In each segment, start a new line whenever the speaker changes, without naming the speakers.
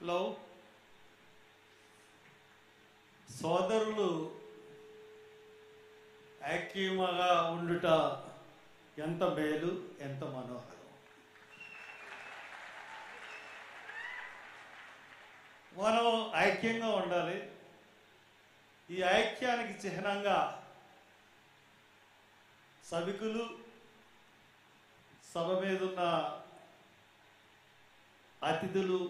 Love సోదరులు ఐక్యముగా ఉండుట ఎంత మేలు, ఎంత మనోహరం. మనం ఐక్యంగా ఉండాలి. ఈ ఐక్యానికి చిహ్నంగా సభికులు, సభ మీద ఉన్న అతిథులు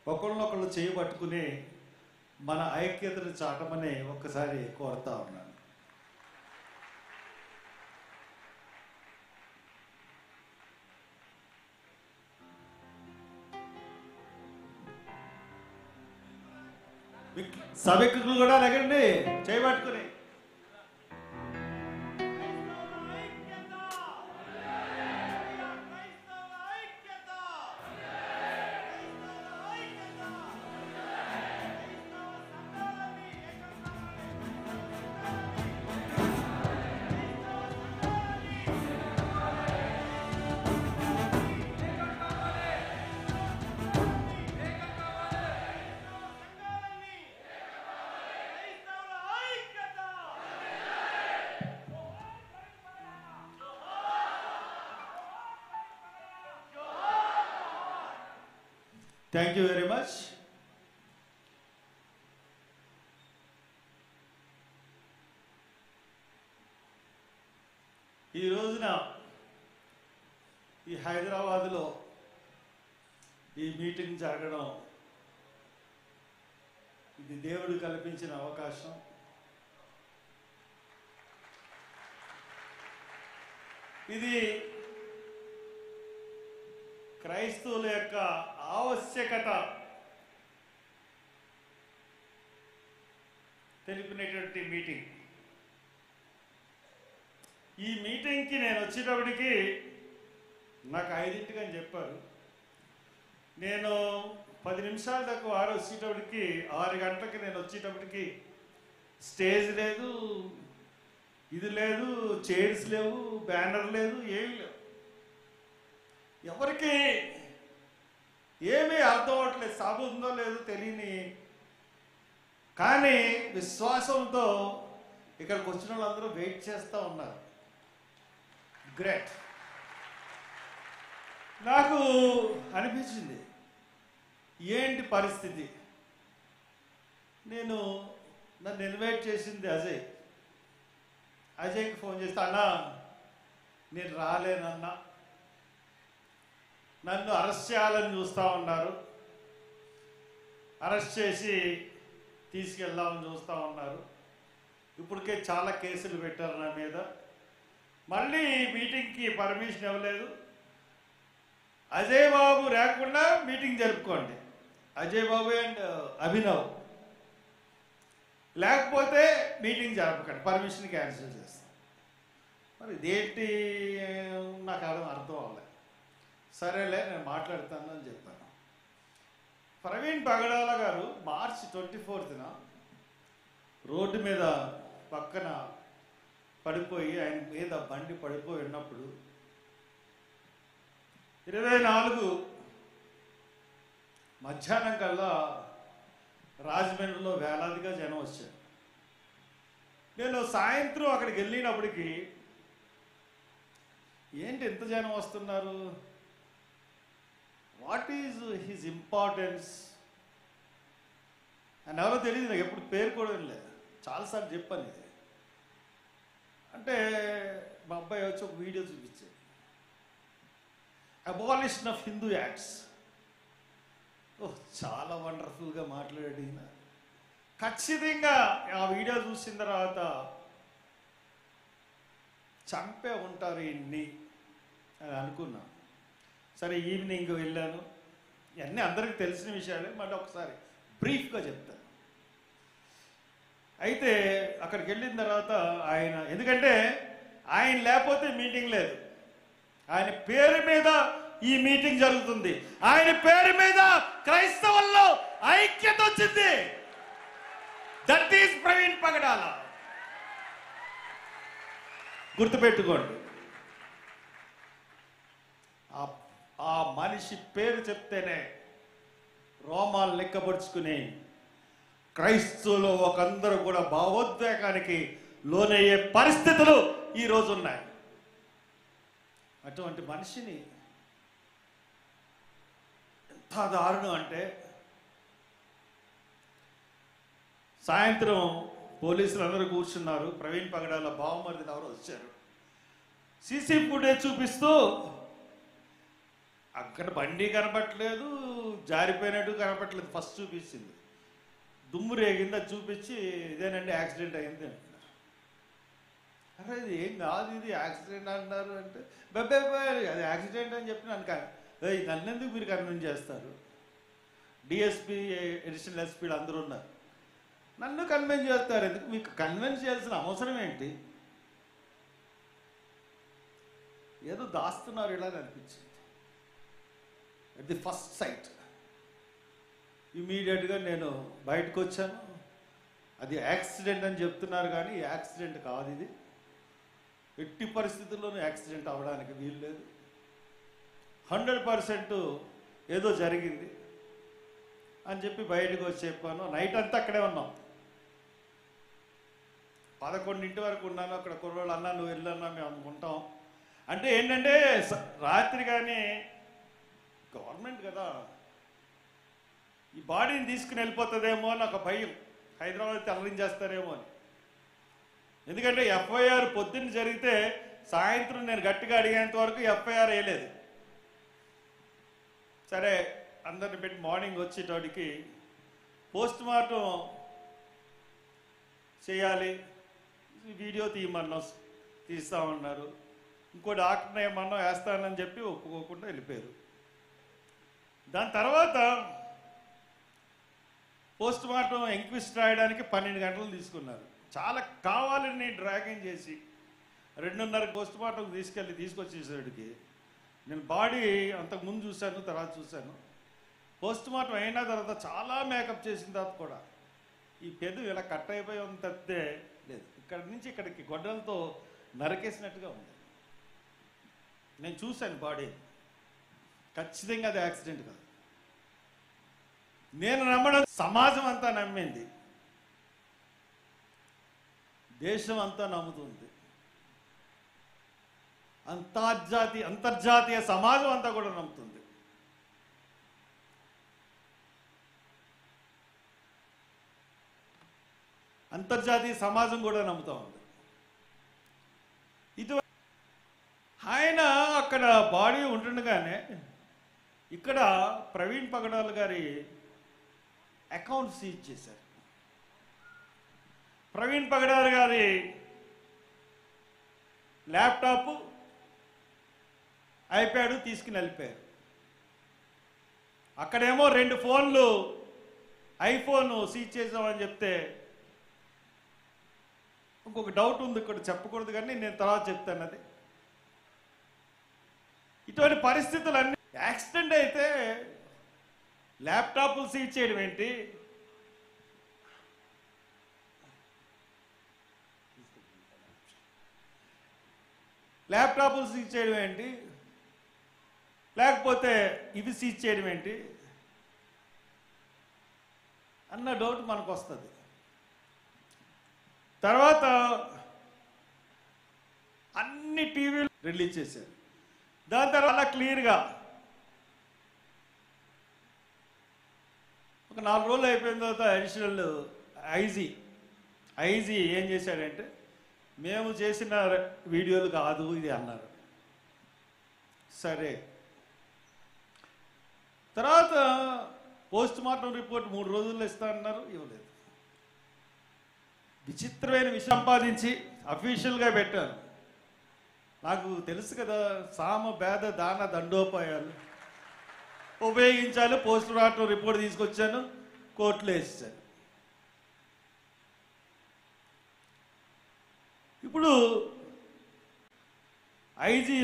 ఒకళ్ళనొకళ్ళు చేయబట్టుకుని మన ఐక్యతను చాటమని ఒక్కసారి కోరుతా ఉన్నాను. సభికులు కూడా లెగండి చేయబట్టుకుని. Thank you very much. ఈ రోజున ఈ హైదరాబాదులో ఈ మీటింగ్ జరగడం ఇది దేవుడు కల్పించిన అవకాశం. ఇది క్రైస్తవుల యొక్క ఆవశ్యకత తెలిపినటువంటి మీటింగ్. ఈ మీటింగ్కి నేను వచ్చేటప్పటికి నాకు 5 అని చెప్పారు. నేను 10 నిమిషాల దాకా వారు వచ్చేటప్పటికి 6 గంటలకి నేను వచ్చేటప్పటికి స్టేజ్ లేదు, ఇది లేదు, చైర్స్ లేవు, బ్యానర్ లేదు, ఏమి లేవు. ఎవరికి ఏమీ అర్థం అవ్వట్లేదు, సభ ఉందో లేదో తెలియని. కానీ విశ్వాసంతో ఇక్కడికి వచ్చిన వాళ్ళందరూ వెయిట్ చేస్తూ ఉన్నారు. గ్రేట్. నాకు అనిపించింది ఏంటి పరిస్థితి. నన్ను ఇన్వైట్ చేసింది అజయ్కి ఫోన్ చేస్తే, అన్నా నేను రాలేనన్నా, నన్ను అరెస్ట్ చేయాలని చూస్తూ ఉన్నారు, అరెస్ట్ చేసి తీసుకెళ్దామని చూస్తూ ఉన్నారు, ఇప్పటికే చాలా కేసులు పెట్టారు నా మీద, మళ్ళీ మీటింగ్కి పర్మిషన్ ఇవ్వలేదు, అజయ్ బాబు లేకుండా మీటింగ్ జరుపుకోండి, అజయ్ బాబు అండ్ అభినవ్ లేకపోతే మీటింగ్ జరపకండి, పర్మిషన్ క్యాన్సిల్ చేస్తాం. మరి ఇదేంటి నాకు అర్థం అవ్వలేదు. సరేలే నేను మాట్లాడతాను అని చెప్పాను. ప్రవీణ్ పగడాల గారు మార్చి 24న రోడ్డు మీద పక్కన పడిపోయి, ఆయన మీద బండి పడిపోయి ఉన్నప్పుడు 24 మధ్యాహ్నం కల్లా రాజమండ్రిలో వేలాదిగా జనం వచ్చారు. నేను సాయంత్రం అక్కడికి వెళ్ళినప్పటికీ ఏంటి ఎంత జనం వస్తున్నారు, వాట్ ఈజ్ హిజ్ ఇంపార్టెన్స్ అని ఎవరో తెలియదు. నాకు ఎప్పుడు పేరు కూడా లేదు, చాలాసార్లు చెప్పాను ఇది. అంటే మా అబ్బాయి వచ్చి ఒక వీడియో చూపించాడు, అబాలిషన్ ఆఫ్ హిందూ యాక్ట్స్. చాలా వండర్ఫుల్గా మాట్లాడాడు ఈయన. ఖచ్చితంగా ఆ వీడియో చూసిన తర్వాత చంపే ఉంటారు ఈయన్ని అని అనుకున్నాను. సరే ఈవినింగ్ వెళ్ళాను. ఇవన్నీ అందరికీ తెలిసిన విషయాలే, మళ్ళీ ఒకసారి బ్రీఫ్గా చెప్తాను. అయితే అక్కడికి వెళ్ళిన తర్వాత ఆయన, ఎందుకంటే ఆయన లేకపోతే మీటింగ్ లేదు, ఆయన పేరు మీద ఈ మీటింగ్ జరుగుతుంది, ఆయన పేరు మీద క్రైస్తవుల్లో ఐక్యత వచ్చింది. దట్ ఈస్ ప్రవీణ్ పగడాల. గుర్తుపెట్టుకోండి. ఆ మనిషి పేరు చెప్తేనే రోమాలు లెక్కపరుచుకుని క్రైస్తవులు ఒకందరూ కూడా భావోద్వేగానికి లోనయ్యే పరిస్థితులు ఈరోజు ఉన్నాయి. అటువంటి మనిషిని ఎంత దారుణం అంటే, సాయంత్రం పోలీసులు అందరూ కూర్చున్నారు. ప్రవీణ్ పగడాల బావమరిది ఎవరో వచ్చారు. సీసీ ఫుటేజ్ చూపిస్తూ అక్కడ బండి కనపట్లేదు, జారిపోయినట్టు కనపట్లేదు. ఫస్ట్ చూపించింది, దుమ్ము రేగింది, అది చూపించి ఇదేనండి యాక్సిడెంట్ అయింది అంటున్నారు. అరే ఇది ఏం కాదు, ఇది యాక్సిడెంట్ అంటున్నారు అంటే అది యాక్సిడెంట్ అని చెప్పి నన్నెందుకు మీరు కన్విన్స్ చేస్తారు? డిఎస్పీ, అడిషనల్ ఎస్పీలు అందరూ ఉన్నారు, నన్ను కన్విన్స్ చేస్తారు. ఎందుకు? మీకు కన్విన్స్ చేయాల్సిన అవసరం ఏంటి? ఏదో దాస్తున్నారు ఇలా అనిపించింది అట్ ది ఫస్ట్ సైట్. ఇమీడియట్గా నేను బయటకు వచ్చాను. అది యాక్సిడెంట్ అని చెప్తున్నారు కానీ యాక్సిడెంట్ కాదు, ఇది ఎట్టి పరిస్థితుల్లోనూ యాక్సిడెంట్ అవ్వడానికి వీలు లేదు. 100% ఏదో జరిగింది అని చెప్పి బయటకు వచ్చి చెప్పాను. నైట్ అంతా అక్కడే ఉన్నాం. 11 వరకు ఉన్నాను అక్కడ. కుర్రోళ్ళు అన్నా నువ్వు వెళ్ళన్నా మేము అనుకుంటాం అంటే ఏంటంటే రాత్రి కానీ గవర్నమెంట్ కదా, ఈ బాడీని తీసుకుని వెళ్ళిపోతుందేమో అని ఒక భయం. హైదరాబాద్ తరలించేస్తారేమో అని. ఎందుకంటే ఎఫ్ఐఆర్ పొద్దున్న జరిగితే సాయంత్రం నేను గట్టిగా అడిగేంత వరకు ఎఫ్ఐఆర్ వేయలేదు. సరే అందరిని పెట్టి మార్నింగ్ వచ్చేటోడికి పోస్ట్ మార్టం చేయాలి, వీడియో తీయమన్నా తీస్తామన్నారు. ఇంకో డాక్టర్ని ఏమన్నా వేస్తానని చెప్పి ఒప్పుకోకుండా వెళ్ళిపోయారు. దాని తర్వాత పోస్ట్ మార్టం ఎంక్విస్ట్ రాయడానికి 12 గంటలు తీసుకున్నారు. చాలా కావాలని డ్రాగింగ్ చేసి 2:30 పోస్ట్ మార్టం తీసుకొచ్చేసేటికి నేను బాడీ అంతకుముందు చూశాను, తర్వాత చూశాను. పోస్ట్ మార్టం అయిన తర్వాత చాలా మేకప్ చేసిన తర్వాత కూడా ఈ పెదవి ఇలా కట్ అయిపోయి ఉంది తప్పితే లేదు. ఇక్కడ నుంచి ఇక్కడికి గొడ్డలతో నరికేసినట్టుగా ఉంది. నేను చూశాను బాడీ. ఖచ్చితంగా అది యాక్సిడెంట్ కాదు. నేను నమ్మడం సమాజం అంతా నమ్మింది, దేశం అంతా నమ్ముతుంది, అంతర్జాతీయ సమాజం అంతా కూడా నమ్ముతుంది. అంతర్జాతీయ సమాజం కూడా నమ్ముతూ ఉంది. ఇది ఆయన అక్కడ బాడీ ఉంటుండగానే ఇక్కడ ప్రవీణ్ పగడాల గారి అకౌంట్ సీజ్ చేశారు. ప్రవీణ్ పగడాల గారి ల్యాప్టాప్, ఐప్యాడ్ తీసుకుని వెళ్ళిపోయారు. అక్కడేమో 2 ఫోన్లు ఐఫోన్ సీజ్ చేసామని చెప్తే ఇంకొక డౌట్ ఉంది, ఇక్కడ చెప్పకూడదు కానీ నేను తర్వాత చెప్తాను. అది ఇటువంటి పరిస్థితులన్నీ. యాక్సిడెంట్ అయితే ల్యాప్టాప్లు సీజ్ చేయడం ఏంటి? ల్యాప్టాప్లు సీజ్ చేయడం ఏంటి? లేకపోతే ఇవి సీజ్ చేయడం ఏంటి అన్న డౌట్ మనకు వస్తుంది. తర్వాత అన్ని టీవీలు రిలీజ్ చేశారు. దాని తర్వాత క్లియర్గా ఒక 4 రోజులు అయిపోయిన తర్వాత అడిషనల్ ఐజీ ఏం చేశాడంటే మేము చేసిన వీడియోలు కాదు ఇది అన్నారు. సరే, తర్వాత పోస్ట్ మార్టం రిపోర్ట్ 3 రోజుల్లో ఇస్తానన్నారు, ఇవ్వలేదు. విచిత్రమైన విషయం సంపాదించి అఫీషియల్గా పెట్టారు. నాకు తెలుసు కదా, సామ భేద దాన దండోపాయాలు ఉపయోగించాలి. పోస్ట్ మార్టం రిపోర్ట్ తీసుకొచ్చాను, కోర్టులో వేసేసాను. ఇప్పుడు ఐజీ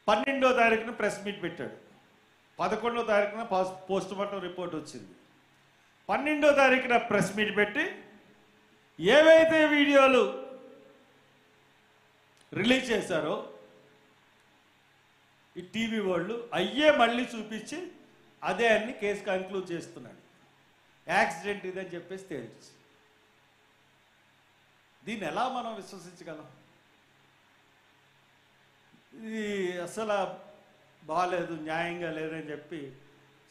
12వ తారీఖున ప్రెస్ మీట్ పెట్టాడు. 11వ తారీఖున పోస్ట్ మార్టం రిపోర్ట్ వచ్చింది. 12వ తారీఖున ప్రెస్ మీట్ పెట్టి ఏవైతే వీడియోలు రిలీజ్ చేశారో ఈ టీవీ వాళ్ళు అయ్యే మళ్ళీ చూపించి అదే అన్ని కేసు కన్క్లూడ్ చేస్తున్నాడు. యాక్సిడెంట్ ఇదని చెప్పేసి తేల్చి, దీన్ని ఎలా మనం విశ్వసించగలం? ఇది అసలు బాగాలేదు, న్యాయంగా లేదని చెప్పి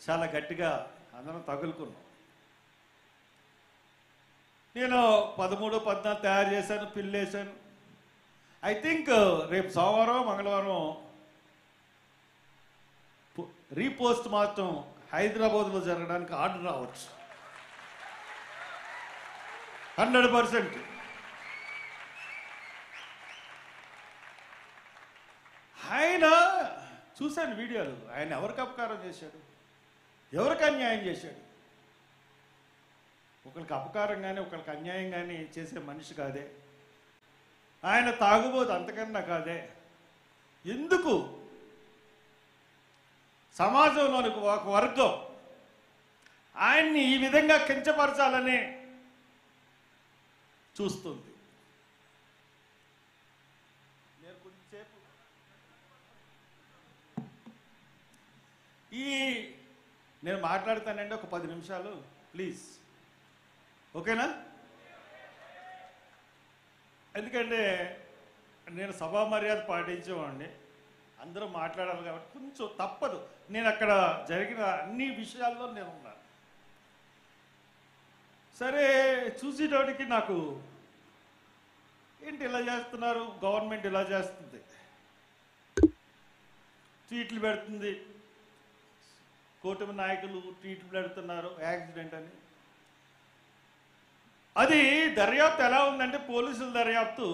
చాలా గట్టిగా అందరం తగులుకున్నాం. నేను 13, 14 తయారు చేశాను, పిల్లేశాను. ఐ థింక్ రేపు సోమవారం, మంగళవారం రీపోస్ట్ మార్టం హైదరాబాద్లో జరగడానికి ఆర్డర్ రావచ్చు. 100%. ఆయన చూశాను వీడియోలు. ఆయన ఎవరికి అపకారం చేశాడు? ఎవరికి అన్యాయం చేశాడు? ఒకరికి అపకారం కానీ ఒకరికి అన్యాయం కానీ చేసే మనిషి కాదే. ఆయన తాగుబోతు అంతకన్నా కాదే. ఎందుకు సమాజంలోని ఒక వర్గం ఆయన్ని ఈ విధంగా కించపరచాలని చూస్తుంది? నేను కొంచెంసేపు నేను మాట్లాడతానండి, ఒక 10 నిమిషాలు ప్లీజ్, ఓకేనా? ఎందుకంటే నేను సభా మర్యాద పాటించేవాడిని, అందరూ మాట్లాడాలి కాబట్టి కొంచెం తప్పదు. నేను అక్కడ జరిగిన అన్ని విషయాల్లో నేను ఉన్నాను. సరే, చూసేటోడికి నాకు ఏంటి ఇలా చేస్తున్నారు, గవర్నమెంట్ ఇలా చేస్తుంది, ట్వీట్లు పెడుతుంది, కూటమి నాయకులు ట్వీట్లు పెడుతున్నారు యాక్సిడెంట్ అని. అది దర్యాప్తు ఎలా ఉందంటే, పోలీసుల దర్యాప్తు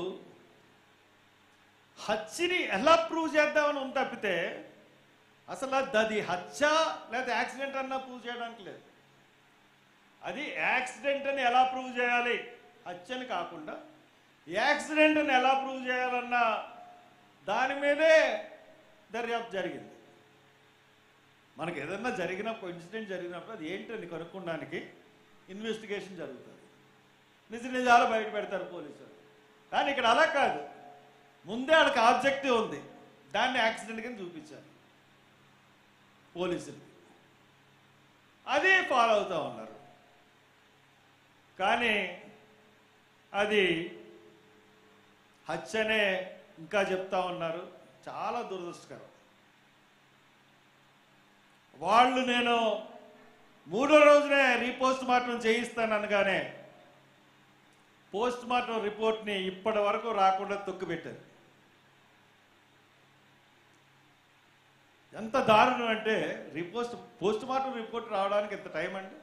హత్యని ఎలా ప్రూవ్ చేద్దామని ఉంది తప్పితే అసలు అది హత్య లేదా యాక్సిడెంట్ అన్నా ప్రూవ్ చేయడానికి లేదు. అది యాక్సిడెంట్ అని ఎలా ప్రూవ్ చేయాలి, హత్యని కాకుండా యాక్సిడెంట్ అని ఎలా ప్రూవ్ చేయాలన్న దాని మీదే దర్యాప్తు జరిగింది. మనకు ఏదన్నా ఇన్సిడెంట్ జరిగినప్పుడు అది ఏంటని కనుక్కోవడానికి ఇన్వెస్టిగేషన్ జరుగుతుంది, నిజాలు బయట పెడతారు పోలీసులు. కానీ ఇక్కడ అలా కాదు, ముందే వాళ్ళకి ఆబ్జెక్టివ్ ఉంది, దాన్ని యాక్సిడెంట్ కింద చూపించారు పోలీసులు, అదే ఫాలో అవుతూ ఉన్నారు. కానీ అది హత్యనే ఇంకా చెప్తా ఉన్నారు. చాలా దురదృష్టకరం. వాళ్ళు నేను 3వ రోజునే రీపోస్ట్ మార్టం చేయిస్తాను అనగానే పోస్ట్ మార్టం రిపోర్ట్ని ఇప్పటి వరకు రాకుండా తొక్కిపెట్టారు. ఎంత దారుణం అంటే, పోస్ట్ మార్టం రిపోర్ట్ రావడానికి ఎంత టైం అండి?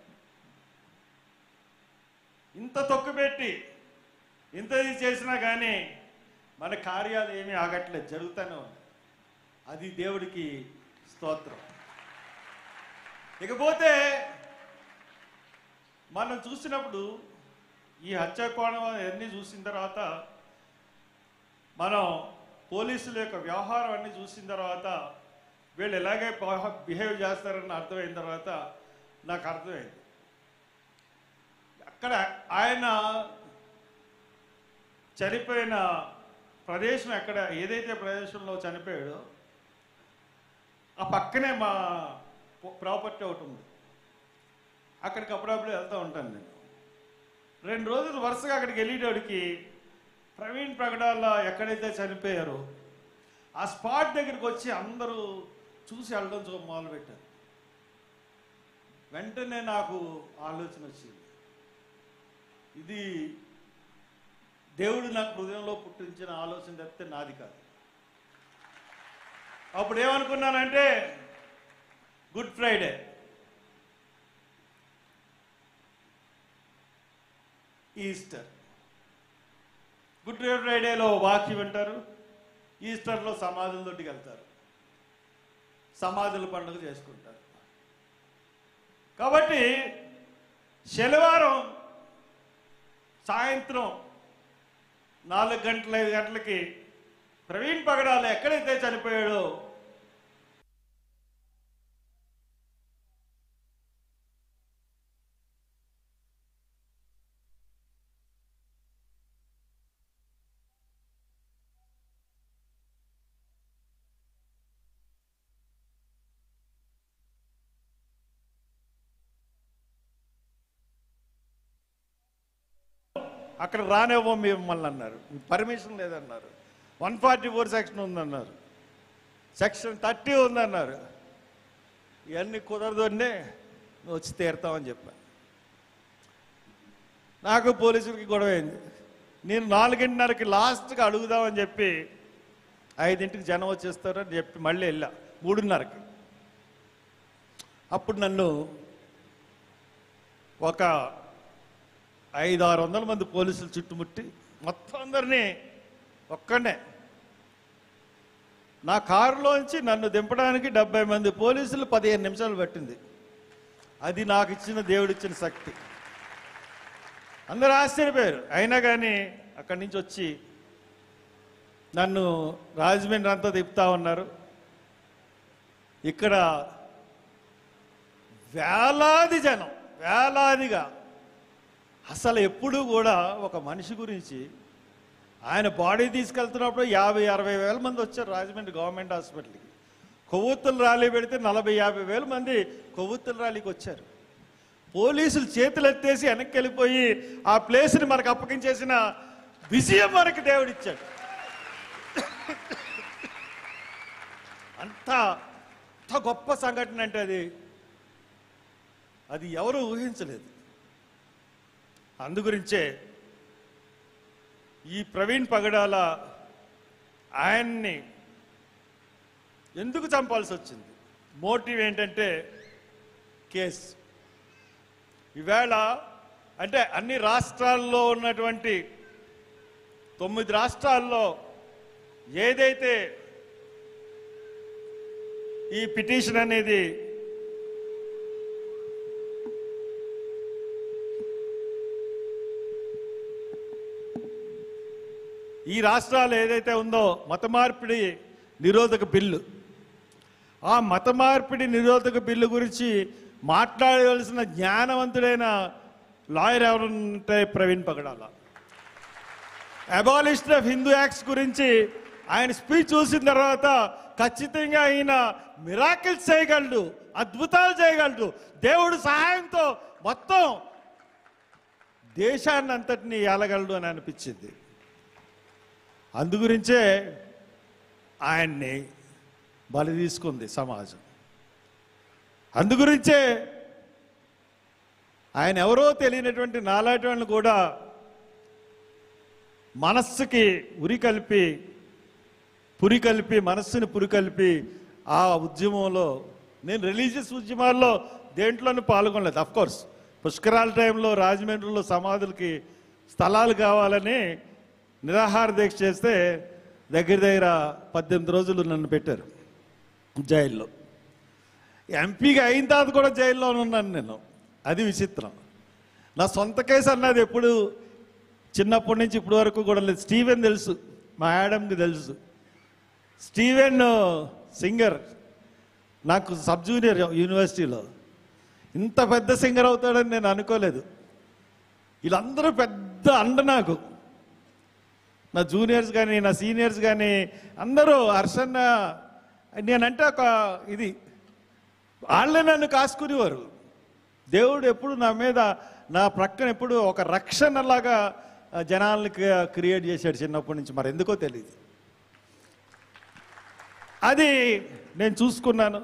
ఇంత తొక్కుపెట్టి ఇంతది చేసినా కానీ మన కార్యాలు ఏమీ ఆగట్లేదు, జరుగుతూనే ఉంది. అది దేవుడికి స్తోత్రం. ఇకపోతే మనం చూసినప్పుడు ఈ హత్యాకోణం అన్నీ చూసిన తర్వాత, మనం పోలీసుల యొక్క వ్యవహారం అన్నీ చూసిన తర్వాత, వీళ్ళు ఎలాగే బిహేవ్ చేస్తారని అర్థమైన తర్వాత నాకు అర్థమైంది. అక్కడ ఆయన చనిపోయిన ప్రదేశం ఎక్కడ, ఏదైతే ప్రదేశంలో చనిపోయాడో ఆ పక్కనే మా ప్రాపర్టీ ఒకటి ఉంది. అక్కడికి అప్పుడప్పుడు వెళ్తూ ఉంటాను నేను. 2 రోజులు వరుసగా అక్కడికి వెళ్ళేటోడికి ప్రవీణ్ ప్రగడాల ఎక్కడైతే చనిపోయారో ఆ స్పాట్ దగ్గరికి వచ్చి అందరూ చూసి వెళ్ళడం మొదలుపెట్టారు. వెంటనే నాకు ఆలోచన వచ్చింది, ఇది దేవుడు నాకు హృదయంలో పుట్టించిన ఆలోచన తప్పితే నాది కాదు. అప్పుడు ఏమనుకున్నానంటే, గుడ్ ఫ్రైడే, ఈస్టర్. గుడ్ ఫ్రైడేలో వాక్యం వింటారు, ఈస్టర్లో సమాధుల తోటికి వెళ్తారు, సమాధుల పండుగ చేసుకుంటారు. కాబట్టి శనివారం సాయంత్రం 4 గంటల 5 గంటలకి ప్రవీణ్ పగడాల ఎక్కడైతే చనిపోయాడో అక్కడ రానివ్వం మిమ్మల్ని అన్నారు. పర్మిషన్ లేదన్నారు. 144 సెక్షన్ ఉందన్నారు, సెక్షన్ 30 ఉందన్నారు. ఇవన్నీ కుదరదోనే నువ్వు వచ్చి తీరుతామని చెప్పా. నాకు పోలీసులకి గొడవ అయింది. నేను 4:30కి లాస్ట్గా అడుగుదామని చెప్పి 5ంటికి జనం వచ్చేస్తారని చెప్పి మళ్ళీ వెళ్ళా 3:30కి. అప్పుడు నన్ను ఒక 500-600 మంది పోలీసులు చుట్టుముట్టి మొత్తం అందరినీ ఒక్కడే నా కారులోంచి నన్ను దింపడానికి 70 మంది పోలీసులు 15 నిమిషాలు పట్టింది. అది నాకు ఇచ్చిన దేవుడిచ్చిన శక్తి. అందరూ ఆశ్చర్యపోయారు. అయినా కానీ అక్కడి నుంచి వచ్చి నన్ను రాజమండ్రి అంతా తిప్పుతా ఉన్నారు. ఇక్కడ వేలాది జనం, వేలాదిగా. అసలు ఎప్పుడూ కూడా ఒక మనిషి గురించి ఆయన బాడీ తీసుకెళ్తున్నప్పుడు 50-60 వేల మంది వచ్చారు రాజమండ్రి గవర్నమెంట్ హాస్పిటల్కి. కొవ్వొత్తుల ర్యాలీ పెడితే 40-50 వేల మంది కొవ్వొత్తుల ర్యాలీకి వచ్చారు. పోలీసులు చేతులు ఎత్తేసి వెనక్కి వెళ్ళిపోయి ఆ ప్లేస్ని మనకు అప్పగించేసిన విజయం మనకి దేవుడిచ్చాడు. అంత గొప్ప సంఘటన అంటే అది ఎవరు ఊహించలేదు. అందుగురించే ఈ ప్రవీణ్ పగడాల ఆయన్ని ఎందుకు చంపాల్సి వచ్చింది? మోటివ్ ఏంటంటే కేసు. ఈవేళ అంటే అన్ని రాష్ట్రాల్లో ఉన్నటువంటి 9 రాష్ట్రాల్లో ఏదైతే ఈ పిటిషన్ అనేది ఈ రాష్ట్రాలు ఏదైతే ఉందో మత మార్పిడి నిరోధక బిల్లు, ఆ మత మార్పిడి నిరోధక బిల్లు గురించి మాట్లాడవలసిన జ్ఞానవంతుడైన లాయర్ ఎవరంటే ప్రవీణ్ పగడాల. అబాలిషన్ ఆఫ్ హిందూ యాక్ట్స్ గురించి ఆయన స్పీచ్ చూసిన తర్వాత ఖచ్చితంగా ఈయన మిరాకిల్స్ చేయగలడు, అద్భుతాలు చేయగలడు. దేవుడు సహాయంతో మొత్తం దేశాన్ని అంతటినీ ఏలగలడు అని అనిపించింది. అందుగురించే ఆయన్ని బలి తీసుకుంది సమాజం. అందుగురించే ఆయన ఎవరో తెలియనటువంటి నాలాంటి వాళ్ళని కూడా మనస్సుకి మనస్సుని పురికల్పి ఆ ఉద్యమంలో, నేను రిలీజియస్ ఉద్యమాల్లో దేంట్లోనూ పాల్గొనలేదు. అఫ్కోర్స్ పుష్కరాల టైంలో రాజమండ్రిలో సమాధులకి స్థలాలు కావాలని నిరాహార దీక్ష చేస్తే దగ్గర 18 రోజులు నన్ను పెట్టారు జైల్లో. ఎంపీగా అయిన తర్వాత కూడా జైల్లో ఉన్నాను నేను. అది విచిత్రం. నా సొంత కేసు అన్నది ఎప్పుడు చిన్నప్పటి నుంచి ఇప్పటి వరకు కూడా లేదు. స్టీవెన్ తెలుసు, మా యాడమ్కి తెలుసు. స్టీవెన్ సింగర్, నాకు సబ్ జూనియర్ యూనివర్సిటీలో. ఇంత పెద్ద సింగర్ అవుతాడని నేను అనుకోలేదు. వీళ్ళందరూ పెద్ద అండ నాకు. నా జూనియర్స్ కానీ నా సీనియర్స్ కానీ అందరూ హర్షన్న నేనంటే ఒక ఇది వాళ్ళే నన్ను కాసుకునేవారు. దేవుడు ఎప్పుడు నా మీద, నా ప్రక్కన ఎప్పుడు ఒక రక్షణలాగా జనాల్ని క్రియేట్ చేశాడు చిన్నప్పటి నుంచి. మరి ఎందుకో తెలియదు. అది నేను చూసుకున్నాను.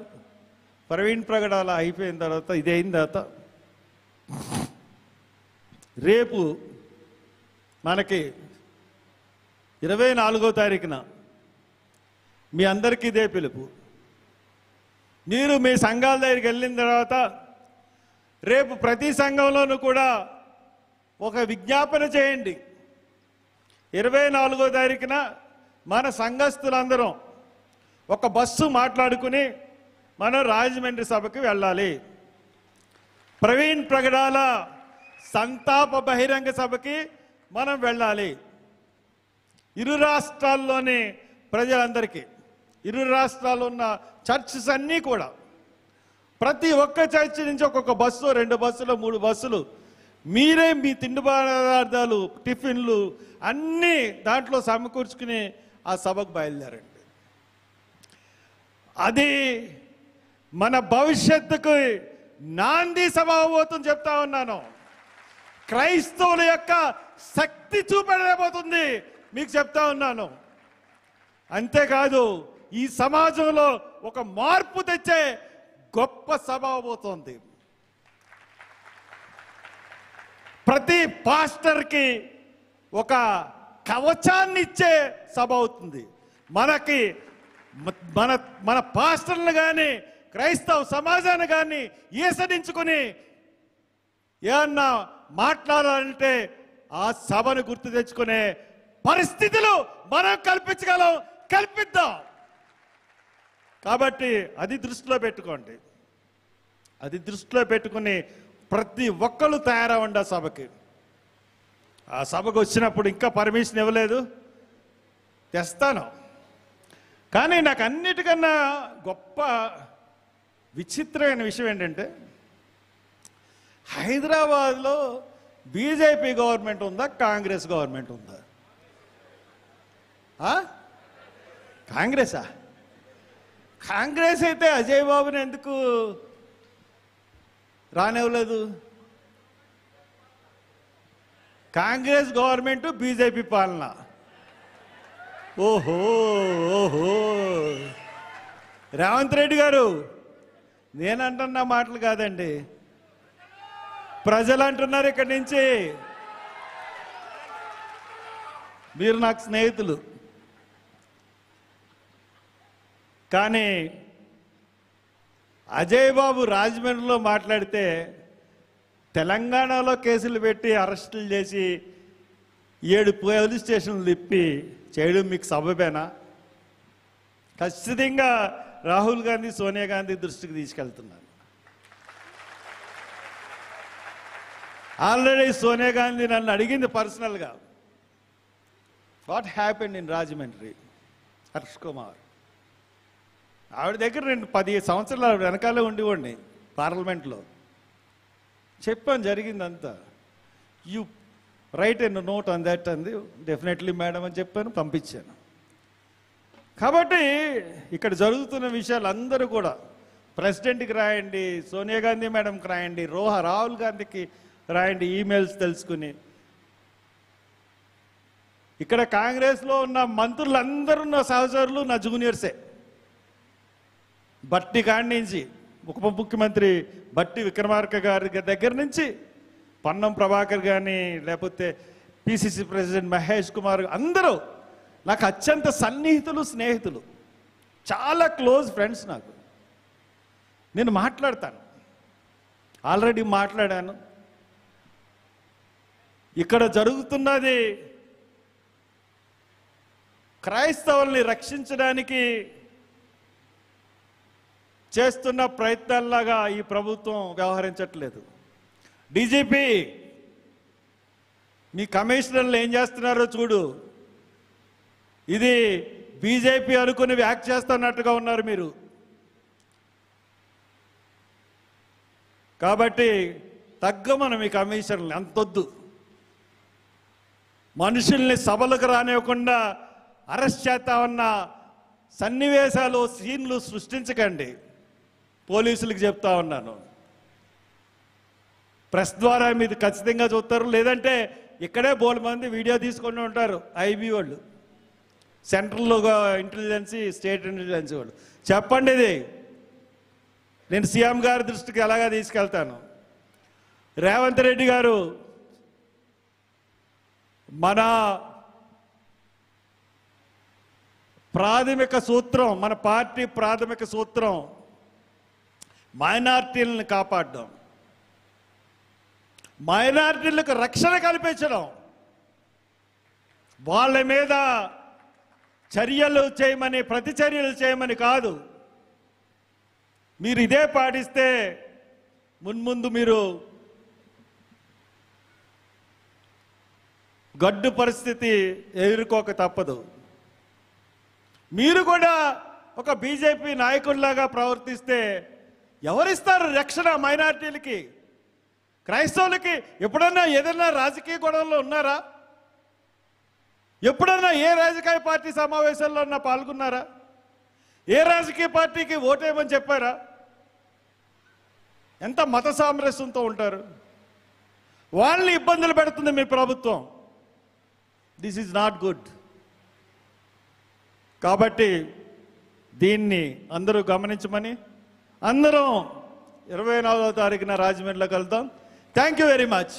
ప్రవీణ్ పగడాల అయిపోయిన తర్వాత, ఇది అయిన తర్వాత రేపు మనకి 24వ తారీఖున మీ అందరికీ ఇదే పిలుపు. మీరు మీ సంఘాల దగ్గరికి వెళ్ళిన తర్వాత రేపు ప్రతి సంఘంలోనూ కూడా ఒక విజ్ఞాపన చేయండి. 24వ తారీఖున మన సంఘస్థులందరం ఒక బస్సు మాట్లాడుకుని మనం రాజమండ్రి సభకి వెళ్ళాలి. ప్రవీణ్ పగడాల సంతాప బహిరంగ సభకి మనం వెళ్ళాలి. ఇరు రాష్ట్రాల్లోని ప్రజలందరికీ, ఇరు రాష్ట్రాల్లో ఉన్న చర్చెస్ అన్నీ కూడా ప్రతి ఒక్క చర్చి నుంచి ఒక్కొక్క బస్సు, 2 బస్సులు, 3 బస్సులు మీరే మీ తిండి పదార్థాలు, టిఫిన్లు అన్నీ దాంట్లో సమకూర్చుకుని ఆ సభకు బయలుదేరండి. అది మన భవిష్యత్తుకు నాంది సభ అవబోతుంది చెప్తా ఉన్నాను. క్రైస్తవుల యొక్క శక్తి శక్తి చూపెడబోతుంది మీకు చెప్తా ఉన్నాను. అంతేకాదు ఈ సమాజంలో ఒక మార్పు తెచ్చే గొప్ప సభ అవబోతోంది. ప్రతి పాస్టర్కి ఒక కవచాన్ని ఇచ్చే సభ అవుతుంది. మనకి మన పాస్టర్లు కానీ క్రైస్తవ సమాజాన్ని కానీ ఈసడించుకుని ఏమన్నా మాట్లాడాలంటే ఆ సభను గుర్తు తెచ్చుకునే పరిస్థితులు మనం కల్పిద్దాం. కాబట్టి అది దృష్టిలో పెట్టుకోండి. అది దృష్టిలో పెట్టుకుని ప్రతి ఒక్కళ్ళు తయారవ్వండి ఆ సభకి. ఆ సభకు వచ్చినప్పుడు ఇంకా పర్మిషన్ ఇవ్వలేదు, తెస్తాను. కానీ నాకు అన్నిటికన్నా గొప్ప విచిత్రమైన విషయం ఏంటంటే హైదరాబాద్లో బీజేపీ గవర్నమెంట్ ఉందా, కాంగ్రెస్ గవర్నమెంట్ ఉందా? కాంగ్రెసా? కాంగ్రెస్ అయితే అజయ్ బాబుని ఎందుకు రానివ్వలేదు? కాంగ్రెస్ గవర్నమెంట్, బీజేపీ పాలన. ఓహో ఓహో రేవంత్ రెడ్డి గారు, నేనంటున్న మాటలు కాదండి, ప్రజలు అంటున్నారు. ఇక్కడి నుంచి మీరు నాకు స్నేహితులు, కానీ అజయ్ బాబు రాజమండ్రిలో మాట్లాడితే తెలంగాణలో కేసులు పెట్టి అరెస్టులు చేసి 7 పోలీస్ స్టేషన్లు తిప్పి చేయడం మీకు సబబేనా? ఖచ్చితంగా రాహుల్ గాంధీ, సోనియా గాంధీ దృష్టికి తీసుకెళ్తున్నాను. ఆల్రెడీ సోనియా గాంధీ నన్ను అడిగింది పర్సనల్గా, what happened in Rajahmundry, Harsh Kumar. ఆవిడ దగ్గర నేను 10 సంవత్సరాలు వెనకాలే ఉండివ్వండి పార్లమెంట్లో. చెప్పాను జరిగిందంతా. You write an note on that అంది. డెఫినెట్లీ మేడం అని చెప్పాను, పంపించాను. కాబట్టి ఇక్కడ జరుగుతున్న విషయాలు అందరూ కూడా ప్రెసిడెంట్కి రాయండి, సోనియా గాంధీ మేడంకి రాయండి, రాహుల్ గాంధీకి రాయండి, ఈమెయిల్స్ తెలుసుకుని. ఇక్కడ కాంగ్రెస్లో ఉన్న మంత్రులందరూ నా సహచరులు, నా జూనియర్సే. బట్టి కాడి నుంచి ఉప ముఖ్యమంత్రి బట్టి విక్రమార్క గారి దగ్గర నుంచి పన్నం ప్రభాకర్ కానీ, లేకపోతే పిసిసి ప్రెసిడెంట్ మహేష్ కుమార్, అందరూ నాకు అత్యంత సన్నిహితులు, స్నేహితులు, చాలా క్లోజ్ ఫ్రెండ్స్. నాకు నేను మాట్లాడతాను, ఆల్రెడీ మాట్లాడాను. ఇక్కడ జరుగుతున్నది క్రైస్తవుల్ని రక్షించడానికి చేస్తున్న ప్రయత్నాల్లాగా ఈ ప్రభుత్వం వ్యవహరించట్లేదు. డీజీపీ, మీ కమిషనర్లు ఏం చేస్తున్నారో చూడు. ఇది బీజేపీ అనుకుని వ్యాక్ చేస్తున్నట్టుగా ఉన్నారు మీరు. కాబట్టి తగ్గమను మీ కమిషనర్లు, అంతొద్దు. మనుషుల్ని సభలకు రానివ్వకుండా అరెస్ట్ చేస్తామన్న సన్నివేశాలు, సీన్లు సృష్టించకండి. పోలీసులకు చెప్తా ఉన్నాను. ప్రెస్ ద్వారా మీరు ఖచ్చితంగా చూస్తారు, లేదంటే ఇక్కడే బోల్ మంది వీడియో తీసుకొని ఉంటారు. ఐబీ వాళ్ళు, సెంట్రల్ ఇంటెలిజెన్సీ, స్టేట్ ఇంటెలిజెన్సీ వాళ్ళు. చెప్పండి, ఇది నేను సీఎం గారి దృష్టికి ఎలాగా తీసుకెళ్తాను. రేవంత్ రెడ్డి గారు, మన ప్రాథమిక సూత్రం, మన పార్టీ ప్రాథమిక సూత్రం మైనార్టీలను కాపాడడం, మైనార్టీలకు రక్షణ కల్పించడం, వాళ్ళ మీద చర్యలు చేయమని, ప్రతిచర్యలు చేయమని కాదు. మీరు ఇదే పాటిస్తే మున్ముందు మీరు గడ్డు పరిస్థితి ఎదుర్కోక తప్పదు. మీరు కూడా ఒక బీజేపీ నాయకుడిలాగా ప్రవర్తిస్తే ఎవరిస్తారు రక్షణ మైనార్టీలకి, క్రైస్తవులకి? ఎప్పుడన్నా ఏదైనా రాజకీయ గొడవల్లో ఉన్నారా? ఎప్పుడన్నా ఏ రాజకీయ పార్టీ సమావేశాల్లో పాల్గొన్నారా? ఏ రాజకీయ పార్టీకి ఓటేయమని చెప్పారా? ఎంత మత సామరస్యంతో ఉంటారు. వాళ్ళని ఇబ్బందులు పెడుతుంది మీ ప్రభుత్వం. This is not good. కాబట్టి దీన్ని అందరూ గమనించమని, అందరం 24వ తారీఖున రాజమండ్రిలో కలుద్దాం. Thank you very much.